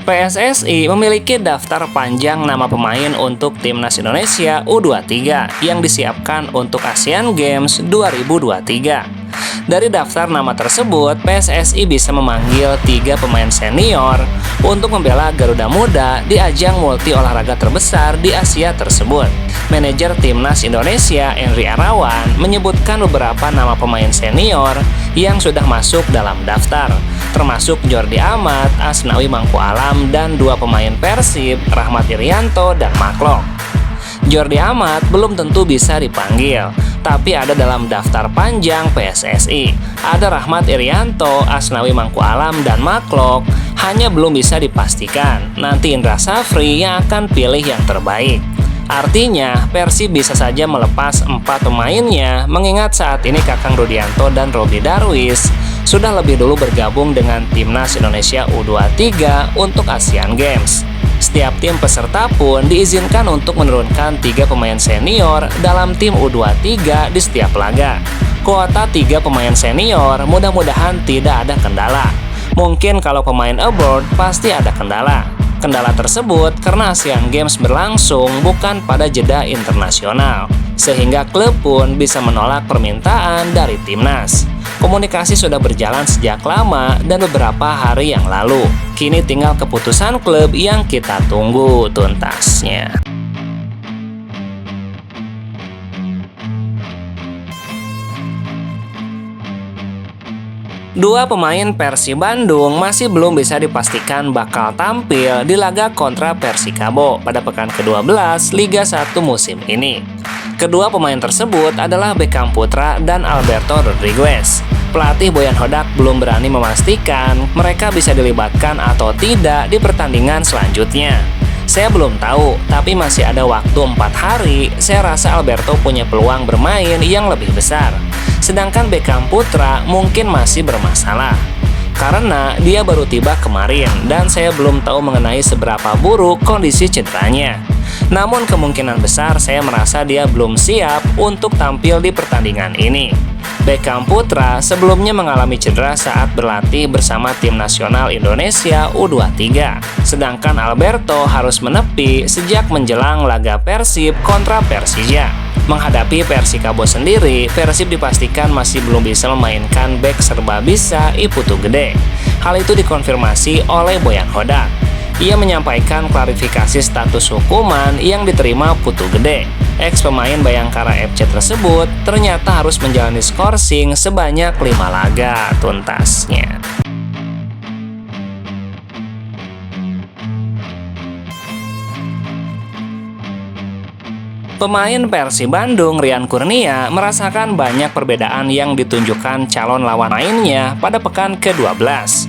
PSSI memiliki daftar panjang nama pemain untuk Timnas Indonesia U23 yang disiapkan untuk Asian Games 2023. Dari daftar nama tersebut, PSSI bisa memanggil 3 pemain senior untuk membela Garuda Muda di ajang multi olahraga terbesar di Asia tersebut. Manajer Timnas Indonesia, Henry Arawan, menyebutkan beberapa nama pemain senior yang sudah masuk dalam daftar, termasuk Jordi Amat, Asnawi Mangku Alam, dan 2 pemain Persib, Rahmat Irianto dan Maklok. Jordi Amat belum tentu bisa dipanggil, tapi ada dalam daftar panjang PSSI. Ada Rahmat Irianto, Asnawi Mangku Alam, dan Maklok, hanya belum bisa dipastikan. Nanti Indra Safri yang akan pilih yang terbaik. Artinya, Persib bisa saja melepas 4 pemainnya, mengingat saat ini Kakang Rudianto dan Robi Darwis sudah lebih dulu bergabung dengan Timnas Indonesia U23 untuk Asian Games. Setiap tim peserta pun diizinkan untuk menurunkan 3 pemain senior dalam tim U23 di setiap laga. Kuota 3 pemain senior mudah-mudahan tidak ada kendala. Mungkin kalau pemain abroad pasti ada kendala. Kendala tersebut karena Asian Games berlangsung bukan pada jeda internasional, sehingga klub pun bisa menolak permintaan dari timnas. Komunikasi sudah berjalan sejak lama dan beberapa hari yang lalu. Kini tinggal keputusan klub yang kita tunggu tuntasnya. Dua pemain Persib Bandung masih belum bisa dipastikan bakal tampil di laga kontra Persikabo pada pekan ke-12 Liga 1 musim ini. Kedua pemain tersebut adalah Beckham Putra dan Alberto Rodriguez. Pelatih Boyan Hodak belum berani memastikan mereka bisa dilibatkan atau tidak di pertandingan selanjutnya. Saya belum tahu, tapi masih ada waktu 4 hari. Saya rasa Alberto punya peluang bermain yang lebih besar. Sedangkan Beckham Putra mungkin masih bermasalah karena dia baru tiba kemarin dan saya belum tahu mengenai seberapa buruk kondisi cederanya. Namun kemungkinan besar saya merasa dia belum siap untuk tampil di pertandingan ini. Beckham Putra sebelumnya mengalami cedera saat berlatih bersama tim nasional Indonesia U23. Sedangkan Alberto harus menepi sejak menjelang laga Persib kontra Persija. Menghadapi Persikabo sendiri, Persib dipastikan masih belum bisa memainkan bek serba bisa I Putu Gede. Hal itu dikonfirmasi oleh Boyan Hodak. Ia menyampaikan klarifikasi status hukuman yang diterima Putu Gede. Ex pemain Bayangkara FC tersebut ternyata harus menjalani skorsing sebanyak 5 laga tuntasnya. Pemain Persib Bandung, Rian Kurnia, merasakan banyak perbedaan yang ditunjukkan calon lawan mainnya pada pekan ke-12.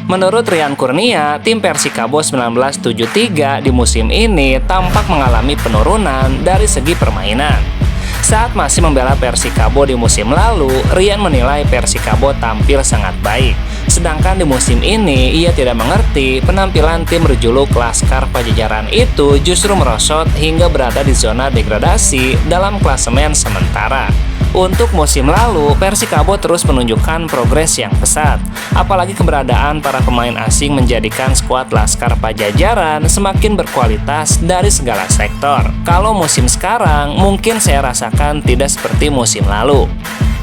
Menurut Rian Kurnia, tim Persikabo 1973 di musim ini tampak mengalami penurunan dari segi permainan. Saat masih membela Persikabo di musim lalu, Rian menilai Persikabo tampil sangat baik. Sedangkan di musim ini, ia tidak mengerti penampilan tim berjuluk Laskar Pajajaran itu justru merosot hingga berada di zona degradasi dalam klasemen sementara. Untuk musim lalu, Persikabo terus menunjukkan progres yang pesat. Apalagi keberadaan para pemain asing menjadikan skuad Laskar Pajajaran semakin berkualitas dari segala sektor. Kalau musim sekarang, mungkin saya rasakan tidak seperti musim lalu.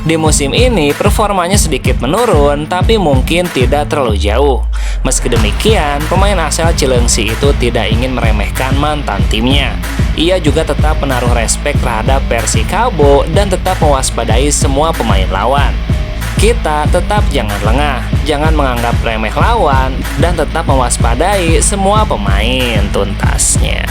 Di musim ini, performanya sedikit menurun, tapi mungkin tidak terlalu jauh. Meski demikian, pemain asal Cileungsi itu tidak ingin meremehkan mantan timnya. Ia juga tetap menaruh respek terhadap Persikabo dan tetap mewaspadai semua pemain lawan. Kita tetap jangan lengah, jangan menganggap remeh lawan, dan tetap mewaspadai semua pemain tuntasnya.